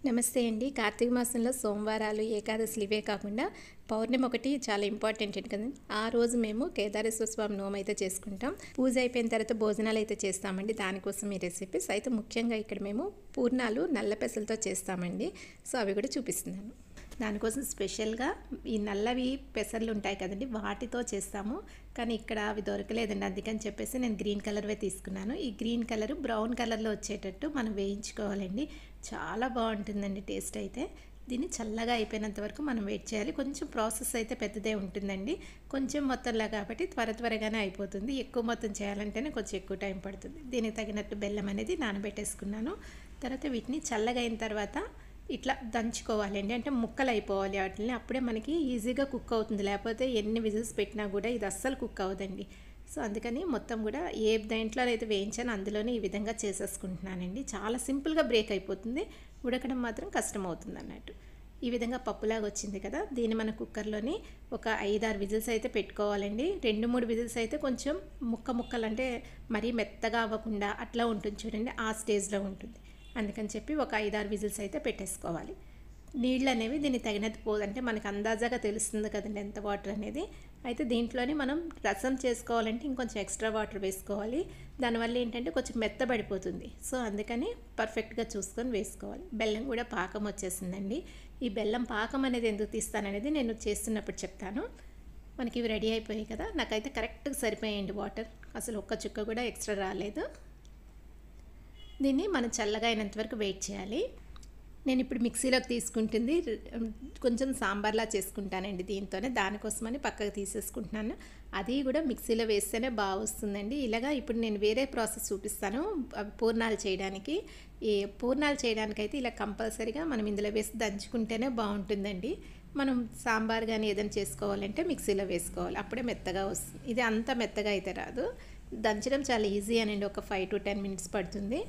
నమస్తే అండి. కార్తీక మాసంలో సోమవారాలు, ఏకాదశులు ఇవే కాకుండా పౌర్ణమి ఒకటి చాలా ఇంపార్టెంట్ కదండి. ఆ రోజు మేము కేదారేశ్వర స్వామి నోము అయితే చేసుకుంటాం. పూజ అయిపోయిన తర్వాత భోజనాలు అయితే చేస్తామండి. దానికోసం ఈ రెసిపీస్ అయితే ముఖ్యంగా ఇక్కడ మేము పూర్ణాలు నల్ల పెసలతో చేస్తామండి. సో అవి కూడా చూపిస్తున్నాను. దానికోసం స్పెషల్గా ఈ నల్లవి పెసర్లు ఉంటాయి కదండి, వాటితో చేస్తాము. కానీ ఇక్కడ అవి దొరకలేదండి, అందుకని చెప్పేసి నేను గ్రీన్ కలర్వే తీసుకున్నాను. ఈ గ్రీన్ కలర్ బ్రౌన్ కలర్లో వచ్చేటట్టు మనం వేయించుకోవాలండి. చాలా బాగుంటుందండి టేస్ట్ అయితే. దీన్ని చల్లగా అయిపోయినంత వరకు మనం వెయిట్ చేయాలి. కొంచెం ప్రాసెస్ అయితే పెద్దదే ఉంటుందండి. కొంచెం మొత్తంలో కాబట్టి త్వరగానే అయిపోతుంది. ఎక్కువ మొత్తం చేయాలంటేనే కొంచెం ఎక్కువ టైం పడుతుంది. దీనికి తగినట్టు బెల్లం అనేది నానబెట్టేసుకున్నాను. తర్వాత వీటిని చల్లగా అయిన తర్వాత ఇట్లా దంచుకోవాలండి. అంటే ముక్కలు అయిపోవాలి వాటిని, అప్పుడే మనకి ఈజీగా కుక్ అవుతుంది. లేకపోతే ఎన్ని విజిల్స్ పెట్టినా కూడా ఇది అస్సలు కుక్ అవ్వదండి. సో అందుకని మొత్తం కూడా ఏ దేంట్లో అయితే వేయించానో అందులోనే ఈ విధంగా చేసేసుకుంటున్నానండి. చాలా సింపుల్గా బ్రేక్ అయిపోతుంది, ఉడకడం మాత్రం కష్టం అవుతుంది అన్నట్టు. ఈ విధంగా పప్పులాగా వచ్చింది కదా, దీన్ని మన కుక్కర్లోని ఒక 5-6 విజిల్స్ అయితే పెట్టుకోవాలండి. 2-3 విజిల్స్ అయితే కొంచెం ముక్కలు అంటే మరీ మెత్తగా అవ్వకుండా అట్లా ఉంటుంది చూడండి, ఆ స్టేజ్లో ఉంటుంది. అందుకని చెప్పి ఒక 5-6 విజిల్స్ అయితే పెట్టేసుకోవాలి. నీళ్ళు అనేవి దీన్ని తగినట్టు పోదంటే మనకు అందాజాగా తెలుస్తుంది కదండి ఎంత వాటర్ అనేది. అయితే దీంట్లోనే మనం రసం చేసుకోవాలంటే ఇంకొంచెం ఎక్స్ట్రా వాటర్ వేసుకోవాలి. దానివల్ల ఏంటంటే కొంచెం మెత్తబడిపోతుంది. సో అందుకని పర్ఫెక్ట్గా చూసుకొని వేసుకోవాలి. బెల్లం కూడా పాకం వచ్చేసిందండి. ఈ బెల్లం పాకం అనేది ఎందుకు తీస్తాననేది నేను చేస్తున్నప్పుడు చెప్తాను. మనకి ఇవి రెడీ అయిపోయాయి కదా, నాకైతే కరెక్ట్గా సరిపోయాయండి వాటర్, అసలు ఒక్క చుక్క కూడా ఎక్స్ట్రా రాలేదు. దీన్ని మనం చల్లగా అయినంత వరకు వెయిట్ చేయాలి. నేను ఇప్పుడు మిక్సీలోకి తీసుకుంటుంది కొంచెం సాంబార్లా చేసుకుంటానండి దీంతోనే, దానికోసమని పక్కకు తీసేసుకుంటున్నాను. అది కూడా మిక్సీలో వేస్తేనే బాగా వస్తుందండి. ఇలాగా ఇప్పుడు నేను వేరే ప్రాసెస్ చూపిస్తాను పూర్ణాలు చేయడానికి. ఈ పూర్ణాలు చేయడానికైతే ఇలా కంపల్సరీగా మనం ఇందులో వేసి దంచుకుంటేనే బాగుంటుందండి. మనం సాంబార్ కానీ ఏదైనా చేసుకోవాలంటే మిక్సీలో వేసుకోవాలి, అప్పుడే మెత్తగా వస్తుంది. ఇది అంత మెత్తగా అయితే రాదు. దంచడం చాలా ఈజీ అనండి, ఒక 5 to 10 minutes పడుతుంది.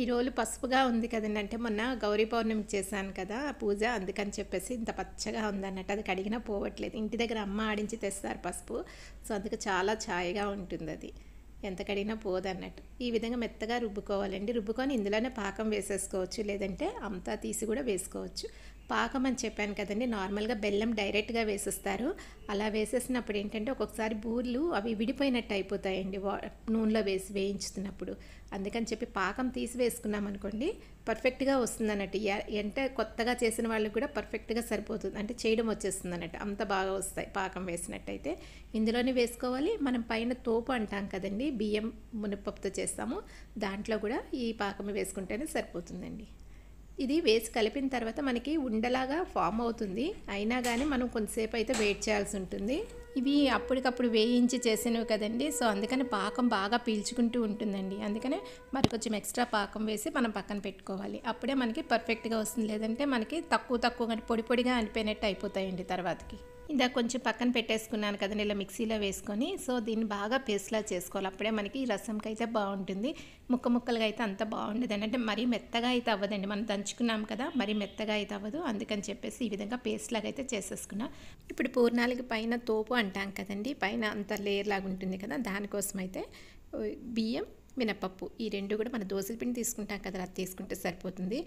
ఈ రోజు పసుపుగా ఉంది కదండి, అంటే మొన్న గౌరీ పౌర్ణమికి చేశాను కదా పూజ, అందుకని చెప్పేసి ఇంత పచ్చగా ఉందన్నట్టు. అది కడిగినా పోవట్లేదు. ఇంటి దగ్గర అమ్మ ఆడించి తెస్తారు పసుపు, సో అందుకు చాలా ఛాయగా ఉంటుంది అది, ఎంత కడిగినా పోదన్నట్టు. ఈ విధంగా మెత్తగా రుబ్బుకోవాలండి. రుబ్బుకొని ఇందులోనే పాకం వేసేసుకోవచ్చు, లేదంటే అంతా తీసి కూడా వేసుకోవచ్చు. పాకం అని చెప్పాను కదండి, నార్మల్గా బెల్లం డైరెక్ట్గా వేసేస్తారు. అలా వేసేసినప్పుడు ఏంటంటే ఒక్కొక్కసారి బూర్లు అవి విడిపోయినట్టు అయిపోతాయండి నూనెలో వేసి వేయించుతున్నప్పుడు. అందుకని చెప్పి పాకం తీసి వేసుకున్నాం అనుకోండి పర్ఫెక్ట్గా వస్తుంది అన్నట్టు. అంటే కొత్తగా చేసిన వాళ్ళకి కూడా పర్ఫెక్ట్గా సరిపోతుంది, అంటే చేయడం వచ్చేస్తుంది అన్నట్టు, అంత బాగా వస్తాయి పాకం వేసినట్టయితే. ఇందులోనే వేసుకోవాలి. మనం పైన తోపు అంటాం కదండి, బియ్యం మునపప్పుతో చేస్తాము, దాంట్లో కూడా ఈ పాకం వేసుకుంటేనే సరిపోతుందండి. ఇది వేసి కలిపిన తర్వాత మనకి ఉండలాగా ఫామ్ అవుతుంది, అయినా కానీ మనం కొంతసేపు అయితే వెయిట్ చేయాల్సి ఉంటుంది. ఇవి అప్పటికప్పుడు వేయించి చేసినవి కదండి, సో అందుకని పాకం బాగా పీల్చుకుంటూ ఉంటుందండి. అందుకనే మరి కొంచెం ఎక్స్ట్రా పాకం వేసి మనం పక్కన పెట్టుకోవాలి, అప్పుడే మనకి పర్ఫెక్ట్గా వస్తుంది. లేదంటే మనకి తక్కువ పొడిగా అనిపోయినట్టు అయిపోతాయండి తర్వాతకి. ఇందాక కొంచెం పక్కన పెట్టేసుకున్నాను కదండి ఇలా మిక్సీలో వేసుకొని, సో దీన్ని బాగా పేస్ట్లా చేసుకోవాలి, అప్పుడే మనకి ఈ రసంకి అయితే బాగుంటుంది. ముక్కలుగా అయితే అంత బాగుండదు, అంటే మరీ మెత్తగా అయితే అవ్వదండి. మనం దంచుకున్నాం కదా, మరీ మెత్తగా అయితే అవ్వదు. అందుకని చెప్పేసి ఈ విధంగా పేస్ట్ లాగా అయితే చేసేసుకున్నా. ఇప్పుడు పూర్ణాలకి పైన తోపు అంటాం కదండి, పైన అంత లేయర్ లాగా ఉంటుంది కదా, దానికోసం అయితే బియ్యం మినపప్పు ఈ రెండు కూడా మన దోసల పిండి తీసుకుంటాం కదా, అది తీసుకుంటే సరిపోతుంది.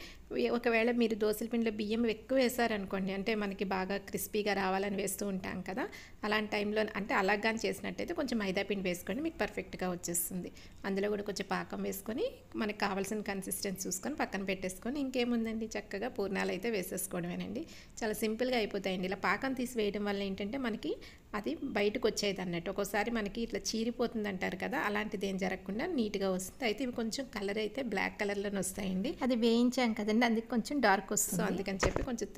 ఒకవేళ మీరు దోసల పిండిలో బియ్యం ఎక్కువ వేసారనుకోండి, అంటే మనకి బాగా క్రిస్పీగా రావాలని వేస్తూ ఉంటాం కదా, అలాంటి టైంలో అంటే అలాగాని చేసినట్టయితే కొంచెం మైదా పిండి వేసుకోండి, మీకు పర్ఫెక్ట్గా వచ్చేస్తుంది. అందులో కూడా కొంచెం పాకం వేసుకొని మనకి కావాల్సిన కన్సిస్టెన్సీ చూసుకొని పక్కన పెట్టేసుకొని ఇంకేముందండి, చక్కగా పూర్ణాలు అయితే వేసేసుకోవడమేనండి. చాలా సింపుల్గా అయిపోతాయండి. ఇలా పాకం తీసి వేయడం వల్ల ఏంటంటే మనకి అది బయటకు వచ్చేది అన్నట్టు. ఒక్కోసారి మనకి ఇట్లా చీరిపోతుంది అంటారు కదా, అలాంటిది ఏం జరగకుండా నీట్గా వస్తుంది. అయితే ఇవి కొంచెం కలర్ అయితే బ్లాక్ కలర్లోనే వస్తాయండి, అది వేయించాం కదండి, అందుకు కొంచెం డార్క్ వస్తుంది. అందుకని చెప్పి కొంచెం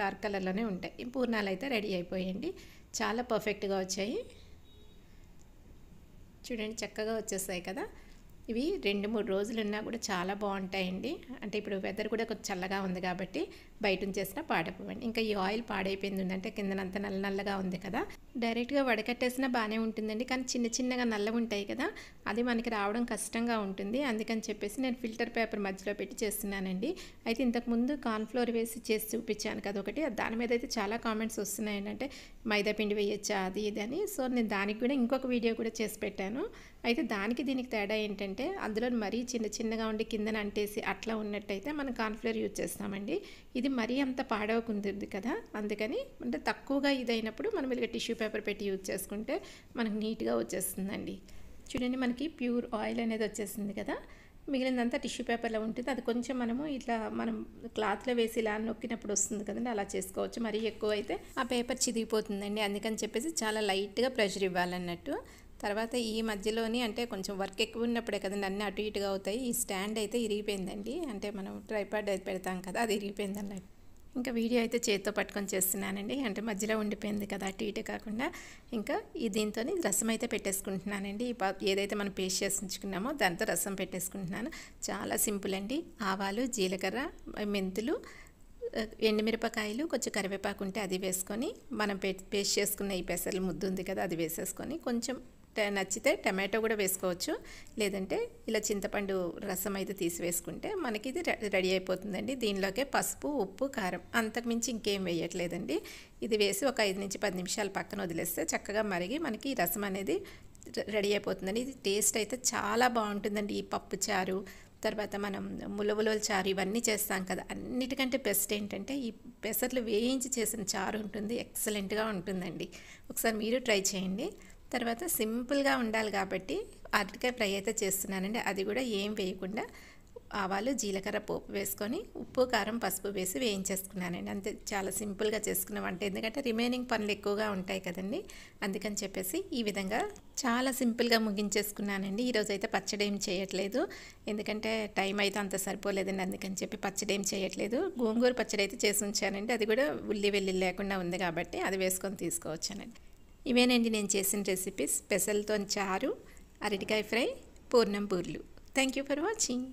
డార్క్ కలర్లోనే ఉంటాయి. ఈ పూర్ణాలు అయితే రెడీ అయిపోయాయండి, చాలా పర్ఫెక్ట్గా వచ్చాయి చూడండి, చక్కగా వచ్చేస్తాయి కదా. ఇవి 2-3 రోజులు ఉన్నా కూడా చాలా బాగుంటాయండి. అంటే ఇప్పుడు వెదర్ కూడా కొంచెం చల్లగా ఉంది కాబట్టి బయట ఉంచేసినా పాడైపోవండి. ఇంకా ఈ ఆయిల్ పాడైపోయింది అంటే కిందనంతా నల్లగా ఉంది కదా, డైరెక్ట్గా వడకట్టేసినా బాగానే ఉంటుందండి, కానీ చిన్న చిన్నగా నల్లగా ఉంటాయి కదా, అది మనకి రావడం కష్టంగా ఉంటుంది. అందుకని చెప్పేసి నేను ఫిల్టర్ పేపర్ మధ్యలో పెట్టి చేస్తున్నానండి. అయితే ఇంతకుముందు కార్న్ఫ్లోర్ వేసి చేసి చూపించాను కదా ఒకటి, దాని మీద అయితే చాలా కామెంట్స్ వస్తున్నాయి ఏంటంటే మైదా పిండి వేయచ్చా అది ఇది అని. సో నేను దానికి కూడా ఇంకొక వీడియో కూడా చేసి పెట్టాను. అయితే దానికి దీనికి తేడా ఏంటంటే అందులో మరీ చిన్న చిన్నగా ఉండి కిందన అంటేసి అట్లా ఉన్నట్టయితే మనం కార్న్ఫ్లోర్ యూజ్ చేస్తామండి. ఇది మరీ అంత పాడవకుంటుంది కదా, అందుకని అంటే తక్కువగా ఇదైనప్పుడు మనం ఇలా టిష్యూ పేపర్ పెట్టి యూజ్ చేసుకుంటే మనకు నీట్గా వచ్చేస్తుందండి. చూడండి మనకి ప్యూర్ ఆయిల్ అనేది వచ్చేసింది కదా, మిగిలినంతా టిష్యూ పేపర్లో ఉంటుంది. అది కొంచెం మనము ఇట్లా మనం క్లాత్లో వేసి ఇలా నొక్కినప్పుడు వస్తుంది కదండి, అలా చేసుకోవచ్చు. మరీ ఎక్కువ అయితే ఆ పేపర్ చిదిగిపోతుందండి. అందుకని చెప్పేసి చాలా లైట్గా ప్రెషర్ ఇవ్వాలన్నట్టు. తర్వాత ఈ మధ్యలోని అంటే కొంచెం వర్క్ ఎక్కువ ఉన్నప్పుడే కదండి అన్నీ అటు ఇటుగా అవుతాయి. ఈ స్టాండ్ అయితే ఇరిగిపోయిందండి, అంటే మనం ట్రైపాడ్ అయితే పెడతాం కదా, అది ఇరిగిపోయింది అన్నట్టు. ఇంకా వీడియో అయితే చేతితో పట్టుకొని చేస్తున్నానండి, అంటే మధ్యలో ఉండిపోయింది కదా అటు ఇటు కాకుండా. ఇంకా దీంతో రసం అయితే పెట్టేసుకుంటున్నానండి. ఏదైతే మనం పేస్ట్ చేసి ఉంచుకున్నామో దాంతో రసం పెట్టేసుకుంటున్నాను. చాలా సింపుల్ అండి. ఆవాలు, జీలకర్ర, మెంతులు, ఎండుమిరపకాయలు, కొంచెం కరివేపాకు ఉంటే అది వేసుకొని మనం పేస్ట్ చేసుకున్న ఈ పెసలు ముద్దు ఉంది కదా అది వేసేసుకొని, కొంచెం నచ్చితే టమాటో కూడా వేసుకోవచ్చు, లేదంటే ఇలా చింతపండు రసం అయితే తీసి వేసుకుంటే మనకి ఇది రెడీ అయిపోతుందండి. దీనిలోకే పసుపు, ఉప్పు, కారం, అంతకుమించి ఇంకేం వేయట్లేదండి. ఇది వేసి ఒక 5 నుంచి 10 నిమిషాలు పక్కన వదిలేస్తే చక్కగా మరిగి మనకి ఈ రసం అనేది రెడీ అయిపోతుందండి. ఇది టేస్ట్ అయితే చాలా బాగుంటుందండి. ఈ పప్పు చారు, తర్వాత మనం ములవల చారు ఇవన్నీ చేస్తాం కదా, అన్నిటికంటే బెస్ట్ ఏంటంటే ఈ పెసర్లు వేయించి చేసిన చారు ఉంటుంది, ఎక్సలెంట్గా ఉంటుందండి. ఒకసారి మీరు ట్రై చేయండి. తర్వాత సింపుల్గా ఉండాలి కాబట్టి అరటికాయ ఫ్రై అయితే చేస్తున్నానండి. అది కూడా ఏం వేయకుండా ఆవాలు, జీలకర్ర పోపు వేసుకొని ఉప్పు, కారం, పసుపు వేసి వేయించేసుకున్నానండి. అంతే, చాలా సింపుల్గా చేసుకున్న వంట. ఎందుకంటే రిమైనింగ్ పనులు ఎక్కువగా ఉంటాయి కదండి, అందుకని చెప్పేసి ఈ విధంగా చాలా సింపుల్గా ముగించేసుకున్నానండి. ఈరోజు అయితే పచ్చడి ఏం చేయట్లేదు, ఎందుకంటే టైం అయితే అంత సరిపోలేదండి, అందుకని చెప్పి పచ్చడి ఏం చేయట్లేదు. గోంగూర పచ్చడి అయితే చేసి ఉంచానండి, అది కూడా ఉల్లి వెల్లుల్లి లేకుండా ఉంది కాబట్టి అది వేసుకొని తీసుకోవచ్చానండి. ఇవేనండి నేను చేసిన రెసిపీస్: పెసలతో చారు, అరటికాయ ఫ్రై, పూర్ణం బూర్లు. Thank you for watching.